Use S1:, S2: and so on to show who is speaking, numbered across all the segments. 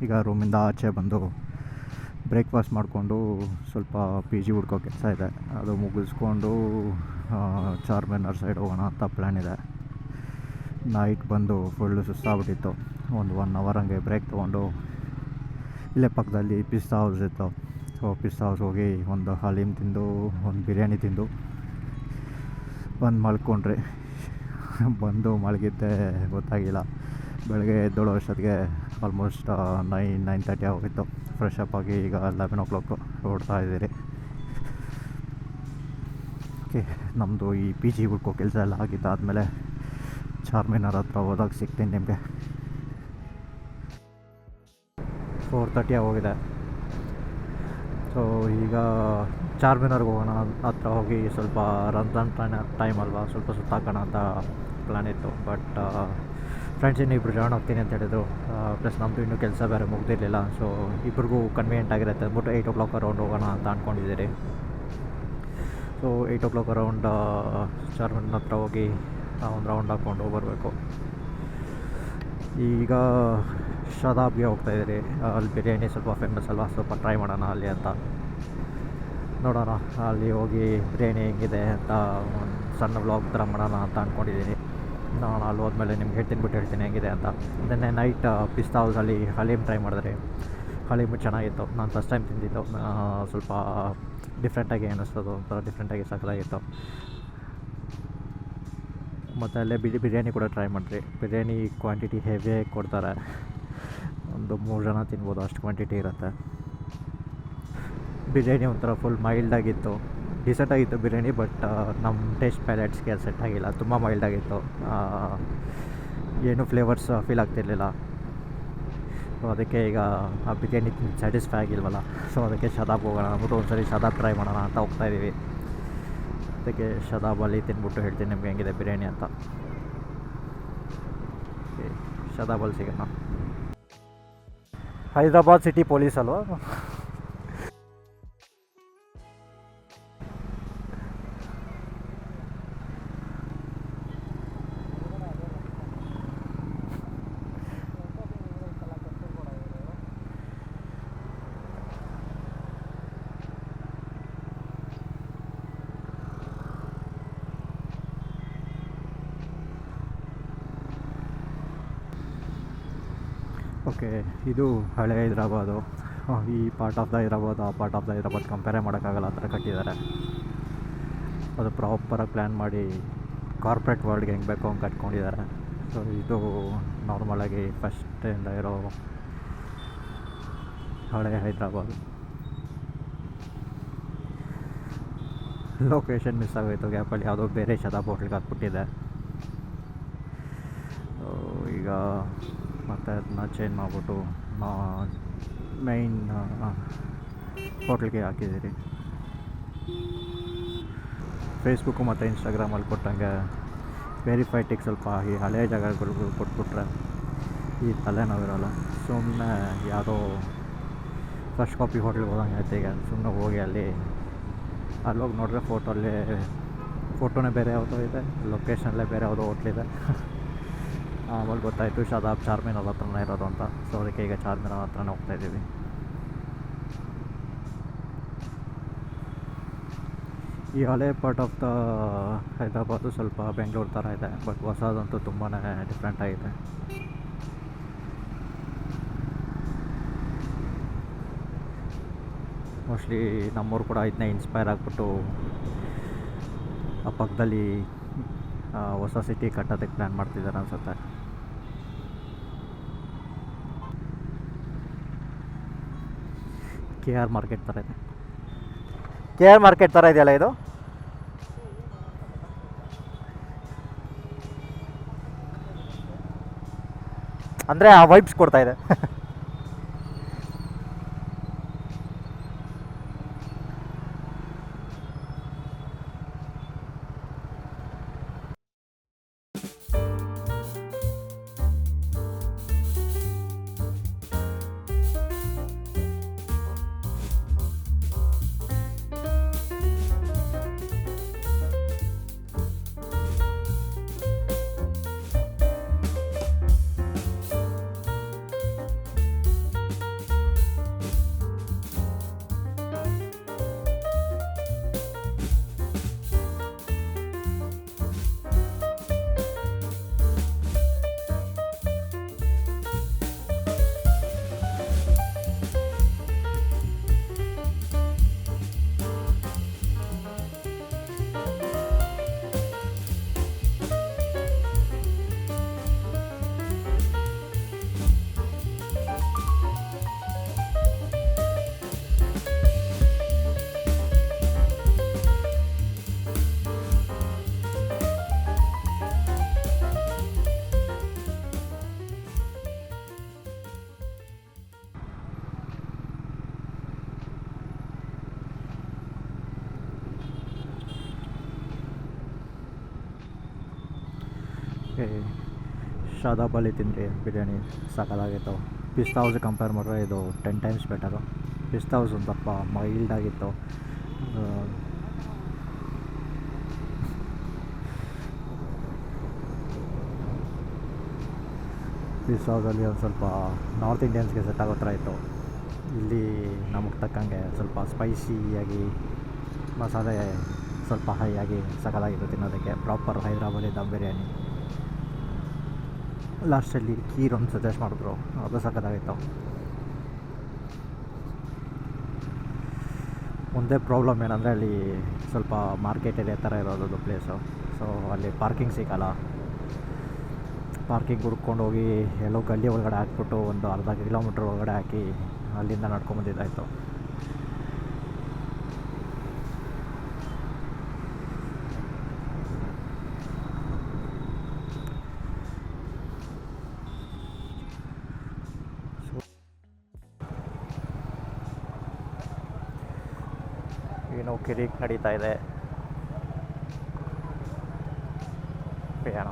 S1: ಈಗ ರೂಮಿಂದ ಆಚೆ ಬಂದು ಬ್ರೇಕ್ಫಾಸ್ಟ್ ಮಾಡಿಕೊಂಡು ಸ್ವಲ್ಪ ಪಿ ಜಿ ಹುಡ್ಕೋ ಕೆಲಸ ಇದೆ, ಅದು ಮುಗಿಸ್ಕೊಂಡು ಚಾರ್ಮಿನಾರ್ ಸೈಡ್ ಹೋಗೋಣ ಅಂತ ಪ್ಲ್ಯಾನ್ ಇದೆ. ನೈಟ್ ಬಂದು ಫುಲ್ಲು ಸುಸ್ತಾಗ್ಬಿಟ್ಟಿತ್ತು. ಒಂದು 1 ಅವರ್ ಹಂಗೆ ಬ್ರೇಕ್ ತೊಗೊಂಡು ಇಲ್ಲೇ ಪಕ್ಕದಲ್ಲಿ ಪಿಸ್ತಾ ಹೌಸ್ ಇತ್ತು. ಸೊ ಪಿಸ್ತಾ ಹೌಸ್ ಹೋಗಿ ಒಂದು ಹಲೀಮ್ ತಿಂದು ಒಂದು ಬಿರಿಯಾನಿ ತಿಂದು ಬಂದು ಮಲ್ಕೊಂಡ್ರಿ. ಬಂದು ಮಲಗಿದ್ದೆ ಗೊತ್ತಾಗಿಲ್ಲ. ಬೆಳಗ್ಗೆ ಎದ್ದೋಳೋ ಅಷ್ಟೊತ್ತಿಗೆ ಆಲ್ಮೋಸ್ಟ್ 9:30 ಆಗೋಗಿತ್ತು. ಫ್ರೆಶ್ ಅಪ್ ಆಗಿ ಈಗ 11 o'clock ಹೊರಡ್ತಾ ಇದ್ದೀರಿ. ಓಕೆ, ನಮ್ಮದು ಈ ಪಿ ಜಿ ಹುಡ್ಕೋ ಕೆಲಸ ಎಲ್ಲ ಆಗಿದ್ದಾದಮೇಲೆ ಚಾರ್ಮಿನಾರ್ ಹತ್ರ ಹೋದಾಗ ಸಿಗ್ತೀನಿ ನಿಮಗೆ. 4:30 ಆಗೋಗಿದೆ. ಸೊ ಈಗ ಚಾರ್ಮಿನಾರ್ಗೆ ಹೋಗೋಣ, ಹತ್ರ ಹೋಗಿ ಸ್ವಲ್ಪ ರಂಜಾನ್ ಟೈಮ್ ಅಲ್ವಾ, ಸ್ವಲ್ಪ ಸುತ್ತಾಕೋಣ ಅಂತ ಪ್ಲ್ಯಾನ್ ಇತ್ತು. ಬಟ್ ಫ್ರೆಂಡ್ಸ್ ಇನ್ನಿಬ್ರು ಜಾಯ್ನ್ ಆಗ್ತೀನಿ ಅಂತ ಹೇಳಿದ್ರು. ಪ್ಲಸ್ ನಮ್ಮದು ಇನ್ನೂ ಕೆಲಸ ಬೇರೆ ಮುಗ್ದಿರಲಿಲ್ಲ. ಸೊ ಇಬ್ರಿಗೂ ಕನ್ವೀನಿಯೆಂಟ್ ಆಗಿರುತ್ತೆ ಅಂದ್ಬಿಟ್ಟು 8 o'clock ಅರೌಂಡ್ ಹೋಗೋಣ ಅಂತ ಅಂದ್ಕೊಂಡಿದ್ದೀರಿ. ಸೊ 8 o'clock ಅರೌಂಡ್ ಚಾರ್ಮಿನಾರ್ ಹತ್ರ ಹೋಗಿ ಒಂದು ರೌಂಡ್ ಹಾಕ್ಕೊಂಡು ಬರಬೇಕು. ಈಗ ಶದಾಬ್ಗೆ ಹೋಗ್ತಾಯಿದ್ದೀರಿ. ಅಲ್ಲಿ ಬಿರಿಯಾನಿ ಸ್ವಲ್ಪ ಫೇಮಸ್ ಅಲ್ವಾ, ಸ್ವಲ್ಪ ಟ್ರೈ ಮಾಡೋಣ ಅಲ್ಲಿ ಅಂತ. ನೋಡೋಣ ಅಲ್ಲಿ ಹೋಗಿ ಬಿರಿಯಾನಿ ಹೆಂಗಿದೆ ಅಂತ ಒಂದು ಸಣ್ಣ ವ್ಲಾಗ್ ಥರ ಮಾಡೋಣ ಅಂತ ಅಂದ್ಕೊಂಡಿದ್ದೀನಿ. ನಾನು ಅಲ್ಲಿ ಹೋದ್ಮೇಲೆ ನಿಮ್ಗೆ ಹೇಳ್ತೀನಿ ಹೆಂಗಿದೆ ಅಂತ. ನಿನ್ನೆ ನೈಟ್ ಪಿಸ್ತಾ ಹೌಸಲ್ಲಿ ಹಲೀಮ್ ಟ್ರೈ ಮಾಡಿದ್ರೆ ಹಲೀಮು ಚೆನ್ನಾಗಿತ್ತು. ನಾನು ಫಸ್ಟ್ ಟೈಮ್ ತಿಂದಿದ್ದು. ಸ್ವಲ್ಪ ಡಿಫ್ರೆಂಟಾಗಿ ಅನ್ನಿಸ್ತದು, ಒಂಥರ ಡಿಫ್ರೆಂಟಾಗಿ ಸಕ್ಕತ್ತಾಗಿತ್ತು. ಮತ್ತು ಅಲ್ಲೇ ಬಿರಿಯಾನಿ ಕೂಡ ಟ್ರೈ ಮಾಡಿದ್ರಿ. ಬಿರಿಯಾನಿ ಕ್ವಾಂಟಿಟಿ ಹೆವಿಯಾಗಿ ಕೊಡ್ತಾರೆ. ಒಂದು 3 ಜನ ತಿನ್ಬೋದು, ಅಷ್ಟು ಕ್ವಾಂಟಿಟಿ ಇರುತ್ತೆ. ಬಿರಿಯಾನಿ ಒಂಥರ ಫುಲ್ ಮೈಲ್ಡಾಗಿತ್ತು, ಡಿಸೆಂಟಾಗಿತ್ತು ಬಿರಿಯಾನಿ. ಬಟ್ ನಮ್ಮ ಟೇಸ್ಟ್ ಪ್ಯಾಲೆಟ್ಸ್ಗೆ ಸೆಟ್ ಆಗಿಲ್ಲ, ತುಂಬ ಮೈಲ್ಡಾಗಿತ್ತು. ಏನೂ ಫ್ಲೇವರ್ಸ್ ಫೀಲ್ ಆಗ್ತಿರ್ಲಿಲ್ಲ. ಸೊ ಅದಕ್ಕೆ ಈಗ ಆ ಬಿರಿಯಾನಿ ಸ್ಯಾಟಿಸ್ಫೈ ಆಗಿಲ್ವಲ್ಲ, ಸೊ ಅದಕ್ಕೆ ಶದಾಬ್ ಹೋಗೋಣ ಅಂದ್ಬಿಟ್ಟು ಒಂದು ಸರಿ ಶದಾಬ್ ಟ್ರೈ ಮಾಡೋಣ ಅಂತ ಹೋಗ್ತಾಯಿದ್ದೀವಿ. ಅದಕ್ಕೆ ಶದಾಬಲ್ಲಿ ತಿಂದ್ಬಿಟ್ಟು ಹೇಳ್ತೀನಿ ನಿಮ್ಗೆ ಹೆಂಗಿದೆ ಬಿರಿಯಾನಿ ಅಂತ. ಶದಾಬಲ್ಲಿ ಸಿಗೋಣ. ಹೈದ್ರಾಬಾದ್ ಸಿಟಿ ಪೊಲೀಸ್ ಅಲ್ವಾ? ಓಕೆ, ಇದು ಹಳೆ ಹೈದ್ರಾಬಾದು. ಈ ಪಾರ್ಟ್ ಆಫ್ ದ ಹೈದ್ರಾಬಾದ್, ಆ ಪಾರ್ಟ್ ಆಫ್ ದ ಹೈದ್ರಾಬಾದ್ ಕಂಪೇರೇ ಮಾಡೋಕ್ಕಾಗಲ್ಲ, ಆ ಥರ ಕಟ್ಟಿದ್ದಾರೆ. ಅದು ಪ್ರಾಪರಾಗಿ ಪ್ಲ್ಯಾನ್ ಮಾಡಿ ಕಾರ್ಪೊರೇಟ್ ವರ್ಲ್ಡ್ಗೆ ಹೆಂಗೆ ಬೇಕೋ ಹಂಗೆ ಕಟ್ಕೊಂಡಿದ್ದಾರೆ. ಸೊ ಇದು ನಾರ್ಮಲಾಗಿ ಫಸ್ಟಿಂದ ಇರೋ ಹಳೆ ಹೈದ್ರಾಬಾದ್. ಲೊಕೇಶನ್ ಮಿಸ್ ಆಗೋಯಿತು ಗ್ಯಾಪಲ್ಲಿ, ಯಾವುದೋ ಬೇರೆ ಶದಾಬ್ ಹೋಟ್ಲಿಗೆ ಹಾಕ್ಬಿಟ್ಟಿದೆ. ಈಗ ಮತ್ತು ಅದನ್ನ ಚೇಂಜ್ ಮಾಡಿಬಿಟ್ಟು ಮೈನ್ ಹೋಟ್ಲಿಗೆ ಹಾಕಿದ್ದೀರಿ. ಫೇಸ್ಬುಕ್ಕು ಮತ್ತು ಇನ್ಸ್ಟಾಗ್ರಾಮಲ್ಲಿ ಕೊಟ್ಟಂಗೆ ವೆರಿಫೈಟಿಗೆ ಸ್ವಲ್ಪ ಈ ಹಳೆಯ ಜಾಗಗಳು ಕೊಟ್ಬಿಟ್ರೆ ಈ ತಲೆನೋವಿರೋಲ್ಲ. ಸುಮ್ಮನೆ ಯಾವುದೋ ಫಸ್ಟ್ ಕಾಪಿ ಹೋಟ್ಲಿಗೆ ಹೋದಂಗೆ ಆಯ್ತು. ಈಗ ಸುಮ್ಮನೆ ಹೋಗಿ ಅಲ್ಲೋಗಿ ನೋಡಿದ್ರೆ ಫೋಟೋನೇ ಬೇರೆ ಯಾವುದೋ ಇದೆ, ಲೊಕೇಶನಲ್ಲೇ ಬೇರೆ ಯಾವುದೋ ಹೋಟ್ಲಿದೆ. ಆಮೇಲೆ ಗೊತ್ತಾಯಿತು ಶದಾಬ್ ಚಾರ್ಮಿನಾರ್ ಹತ್ರನೇ ಇರೋದು ಅಂತ. ಸೊ ಅದಕ್ಕೆ ಈಗ ಚಾರ್ಮಿನಾರ್ ಹತ್ರನೇ ಹೋಗ್ತಾಯಿದ್ದೀವಿ. ಈ ಹಳೆ ಪಾರ್ಟ್ ಆಫ್ ದ ಹೈದ್ರಾಬಾದು ಸ್ವಲ್ಪ ಬೆಂಗಳೂರು ಥರ ಇದೆ, ಬಟ್ ಹೊಸದಂತೂ ತುಂಬಾ ಡಿಫ್ರೆಂಟ್ ಆಗಿದೆ. ಮೋಸ್ಟ್ಲಿ ನಮ್ಮೂರು ಕೂಡ ಇದನ್ನೇ ಇನ್ಸ್ಪೈರ್ ಆಗಿಬಿಟ್ಟು ಆ ಪಕ್ಕದಲ್ಲಿ ಹೊಸ ಸಿಟಿ ಕಟ್ಟೋದಕ್ಕೆ ಪ್ಲ್ಯಾನ್ ಮಾಡ್ತಿದ್ದಾರೆ ಅನಿಸುತ್ತೆ. KR ಮಾರ್ಕೆಟ್ ಥರ ಇದೆ. KR ಮಾರ್ಕೆಟ್ ಥರ ಇದೆಯಲ್ಲ ಇದು? ಅಂದರೆ ಆ ವೈಬ್ಸ್ ಕೊಡ್ತಾ ಇದೆ. ಶಾದಾಬಲ್ಲಿ ತಿಂದ್ರಿ ಬಿರಿಯಾನಿ ಸಕ್ಕತ್ತಾಗಿತ್ತು. ಪಿಸ್ತಾ ಹೌಸ್ ಕಂಪೇರ್ ಮಾಡಿದ್ರೆ ಇದು 10 ಟೈಮ್ಸ್ ಬೆಟರು. ಪಿಸ್ತಾ ಹೌಸ್ ಒಂದು ಸ್ವಲ್ಪ ಮೈಲ್ಡಾಗಿತ್ತು. ಪಿಸ್ತಾ ಹೌಸಲ್ಲಿ ಒಂದು ಸ್ವಲ್ಪ ನಾರ್ತ್ ಇಂಡಿಯನ್ಸ್ಗೆ ಸೆಟ್ ಆಗೋ ಥರ ಇತ್ತು. ಇಲ್ಲಿ ನಮಗೆ ತಕ್ಕಂಗೆ ಸ್ವಲ್ಪ ಸ್ಪೈಸಿಯಾಗಿ ಮಸಾಲೆ ಸ್ವಲ್ಪ ಹೈ ಆಗಿ ಸಕ್ಕತ್ತಾಗಿತ್ತು ತಿನ್ನೋದಕ್ಕೆ. ಪ್ರಾಪರ್ ಹೈದ್ರಾಬಾದಿ ದಮ್ ಬಿರಿಯಾನಿ. ಲಾಸ್ಟಲ್ಲಿ ಖೀರ್ ಒಂದು ಸಜೆಸ್ಟ್ ಮಾಡಿದ್ರು, ಅದು ಸಕ್ಕತ್ತಾಗಿತ್ತು. ಒಂದೇ ಪ್ರಾಬ್ಲಮ್ ಏನಂದರೆ ಅಲ್ಲಿ ಸ್ವಲ್ಪ ಮಾರ್ಕೆಟ್ ಏರಿಯಾ ಥರ ಇರೋದು ಪ್ಲೇಸು. ಸೊ ಅಲ್ಲಿ ಪಾರ್ಕಿಂಗ್ ಸಿಗೋಲ್ಲ. ಪಾರ್ಕಿಂಗ್ ಹುಡ್ಕೊಂಡು ಹೋಗಿ ಎಲ್ಲೋ ಗಲ್ಲಿ ಒಳಗಡೆ ಹಾಕ್ಬಿಟ್ಟು ಒಂದು ಅರ್ಧ ಕಿಲೋಮೀಟ್ರ್ ಒಳಗಡೆ ಹಾಕಿ ಅಲ್ಲಿಂದ ನಡ್ಕೊಂಬಂದಿದ್ದಾಯಿತು. ಏನೋ ಕಿರಿಕ್ ನಡೀತಾ ಇದೆ ಪ್ರಯಾಣ.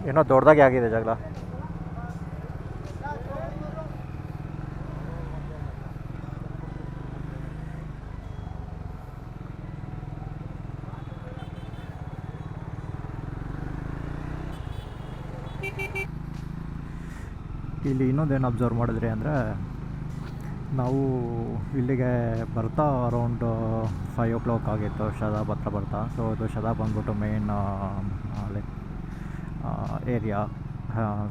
S1: ಏನೋ ದೊಡ್ಡದಾಗಿ ಆಗಿದೆ ಜಗಳ. ಇಲ್ಲಿ ಇನ್ನೊಂದೇನು ಅಬ್ಸರ್ವ್ ಮಾಡಿದ್ರಿ ಅಂದರೆ, ನಾವು ಇಲ್ಲಿಗೆ ಬರ್ತಾ ಅರೌಂಡ್ 5 o'clock ಆಗಿತ್ತು ಶದಾಬ್ ಹತ್ರ ಬರ್ತಾ. ಸೊ ಇದು ಶದಾಬ್ ಬಂದ್ಬಿಟ್ಟು ಮೇನ್ ಲೈಕ್ ಏರಿಯಾ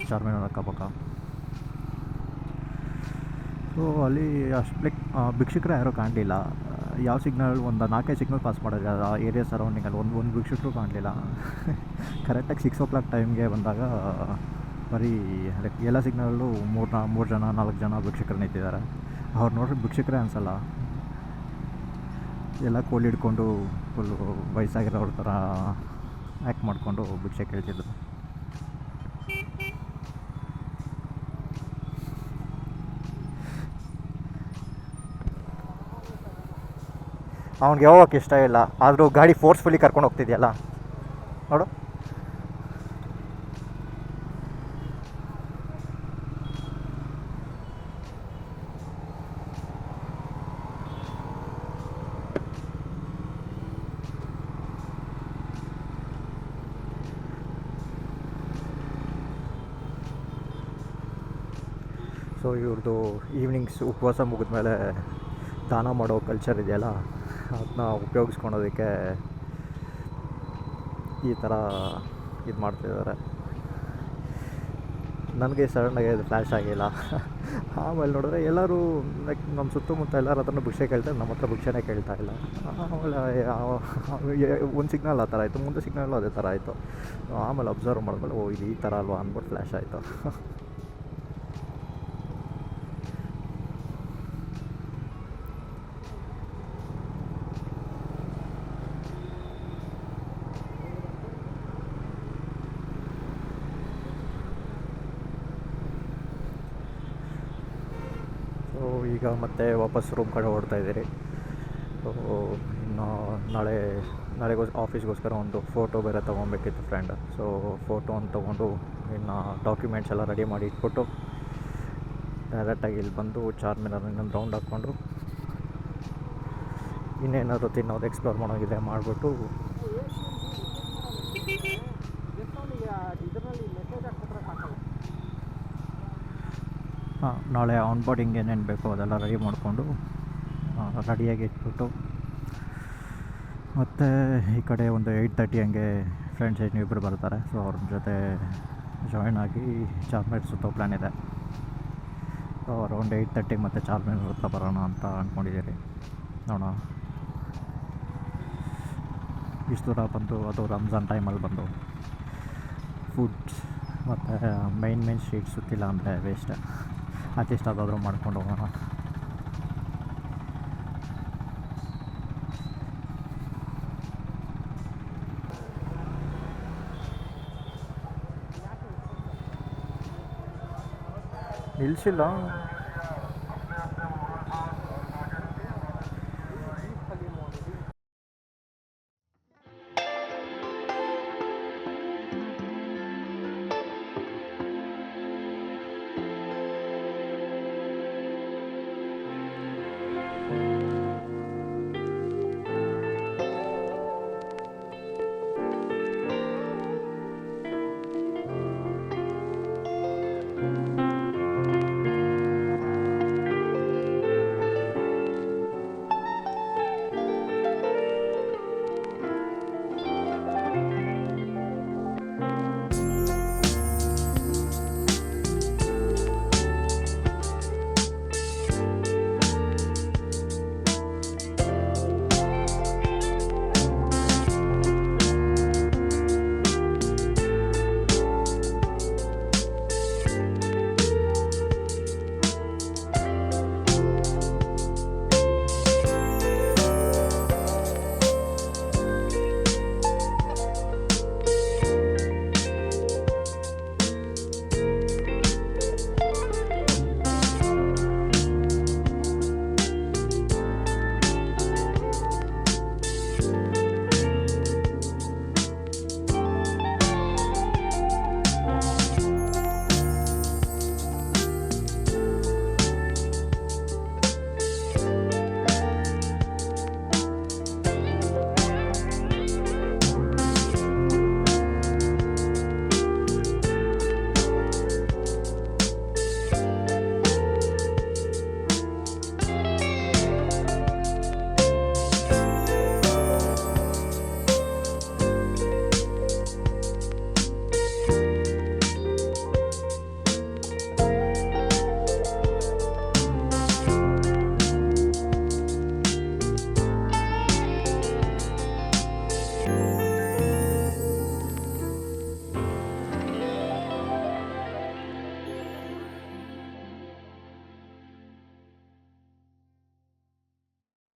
S1: ಚಾರ್ಮಿನಾರ್ ಅಕ್ಕಪಕ್ಕ. ಸೊ ಅಲ್ಲಿ ಅಷ್ಟು ಲೈಕ್ ಭಿಕ್ಷುಕರೇ ಯಾರೂ ಕಾಣಲಿಲ್ಲ. ಯಾವ ಸಿಗ್ನಲ್ ಒಂದು 4-5 ಸಿಗ್ನಲ್ ಪಾಸ್ ಮಾಡಿದ್ರೆ ಆ ಏರಿಯಾ ಸರೌಂಡಿಂಗಲ್ಲಿ ಒಂದು ಭಿಕ್ಷುಕರು ಕಾಣಲಿಲ್ಲ. ಕರೆಕ್ಟಾಗಿ 6 o'clock ಟೈಮ್ಗೆ ಬಂದಾಗ ಬರೀ ಲೈಕ್ ಎಲ್ಲ ಸಿಗ್ನಲ್ಲೂ 3 ಜನ 4 ಜನ ಭಿಕ್ಷುಕರು ನಿಂತಿದ್ದಾರೆ. ಅವ್ರು ನೋಡ್ರೆ ಭಿಕ್ಷುಕರೇ ಅನಿಸಲ್ಲ. ಎಲ್ಲ ಕೋಲ್ ಹಿಡ್ಕೊಂಡು ಫುಲ್ಲು ವಯಸ್ಸಾಗಿರೋರ ಥರ ಆ್ಯಕ್ಟ್ ಮಾಡಿಕೊಂಡು ಭಿಕ್ಷೆ ಕೇಳ್ತಿದ್ರು. ಅವ್ನಿಗೆ ಹೋಗೋಕ್ಕೆ ಇಷ್ಟ ಇಲ್ಲ, ಆದರೂ ಗಾಡಿ ಫೋರ್ಸ್ಫುಲಿ ಕರ್ಕೊಂಡು ಹೋಗ್ತಿದ್ಯಲ್ಲ ನೋಡು. ಸೊ ಇವ್ರದ್ದು ಈವ್ನಿಂಗ್ಸ್ ಉಪವಾಸ ಮುಗಿದ್ಮೇಲೆ ದಾನ ಮಾಡೋ ಕಲ್ಚರ್ ಇದೆಯಲ್ಲ, ಅದನ್ನ ಉಪಯೋಗಿಸ್ಕೊಳೋದಕ್ಕೆ ಈ ಥರ ಇದು ಮಾಡ್ತಿದ್ದಾರೆ. ನನಗೆ ಸಡನ್ನಾಗಿ ಅದು ಫ್ಲ್ಯಾಶ್ ಆಗಿಲ್ಲ. ಆಮೇಲೆ ನೋಡಿದ್ರೆ ಎಲ್ಲರೂ ಲೈಕ್ ನಮ್ಮ ಸುತ್ತಮುತ್ತ ಎಲ್ಲರ ಹತ್ರನೂ ಭಿಕ್ಷೆ ಕೇಳ್ತಾರೆ, ನಮ್ಮ ಹತ್ರ ಭಿಕ್ಷೆನೇ ಕೇಳ್ತಾ ಇಲ್ಲ. ಆಮೇಲೆ ಒಂದು ಸಿಗ್ನಲ್ ಆ ಥರ ಆಯಿತು, ಮುಂದೆ ಸಿಗ್ನಲ್ಲು ಅದೇ ಥರ ಆಯಿತು. ಆಮೇಲೆ ಅಬ್ಸರ್ವ್ ಮಾಡಿದ್ಮೇಲೆ ಓ ಇದು ಈ ಥರ ಅಲ್ವಾ ಅಂದ್ಬಿಟ್ಟು ಫ್ಲ್ಯಾಶ್ ಆಯಿತು. ಈಗ ಮತ್ತೆ ವಾಪಸ್ ರೂಮ್ ಕಡೆ ಹೊರಡ್ತಾಯಿದ್ದೀರಿ. ಸೊ ಇನ್ನು ನಾಳೆ ಆಫೀಸ್ಗೋಸ್ಕರ ಒಂದು ಫೋಟೋ ಬೇರೆ ತೊಗೊಬೇಕಿತ್ತು ಫ್ರೆಂಡ್. ಸೊ ಫೋಟೋ ಒಂದು ತೊಗೊಂಡು ಇನ್ನು ಡಾಕ್ಯುಮೆಂಟ್ಸ್ ಎಲ್ಲ ರೆಡಿ ಮಾಡಿ ಇಟ್ಬಿಟ್ಟು ಡೈರೆಕ್ಟಾಗಿ ಇಲ್ಲಿ ಬಂದು ಚಾರ್ಮಿನಾರ್ ಇನ್ನೊಂದು ರೌಂಡ್ ಹಾಕ್ಕೊಂಡು ಇನ್ನೇನಾದರೂ ತಿನ್ನೋದು ಎಕ್ಸ್ಪ್ಲೋರ್ ಮಾಡೋಗಿದೆ ಮಾಡಿಬಿಟ್ಟು ನಾಳೆ ಆನ್ ಬೋರ್ಡಿಂಗ್ ಏನೇನು ಬೇಕೋ ಅದೆಲ್ಲ ರೆಡಿ ಮಾಡಿಕೊಂಡು ರೆಡಿಯಾಗಿ ಇಟ್ಬಿಟ್ಟು ಮತ್ತು ಈ ಕಡೆ ಒಂದು 8:30 ಹಂಗೆ ಫ್ರೆಂಡ್ಸ್ ಇನ್ನಿಬ್ಬರು ಬರ್ತಾರೆ. ಸೊ ಅವ್ರ ಜೊತೆ ಜಾಯ್ನ್ ಆಗಿ ಚಾರ್ಮಿನಾರ್ ಸುತ್ತೋ ಪ್ಲ್ಯಾನ್ ಇದೆ. ಸೊ ಅರೌಂಡ್ 8:30 ಮತ್ತು ಚಾರ್ಮಿನಾರ್ ಹತ್ರ ಬರೋಣ ಅಂತ ಅಂದ್ಕೊಂಡಿದ್ದೀರಿ. ನೋಡೋಣ. ಇಷ್ಟು ದೂರ ಬಂದು ಅದು ರಂಜಾನ್ ಟೈಮಲ್ಲಿ ಬಂದು ಫುಡ್ಸ್ ಮತ್ತು ಮೈನ್ ಸ್ಟ್ರೀಟ್ ಸುತ್ತಿಲ್ಲ ಅಂದರೆ ವೇಸ್ಟ್. ಅಟ್ಲೀಸ್ಟ್ ಅದಾದರೂ ಮಾಡ್ಕೊಂಡು ಹೋಗೋಣ. ನಿಲ್ಲಿಸಿಲ್ಲ.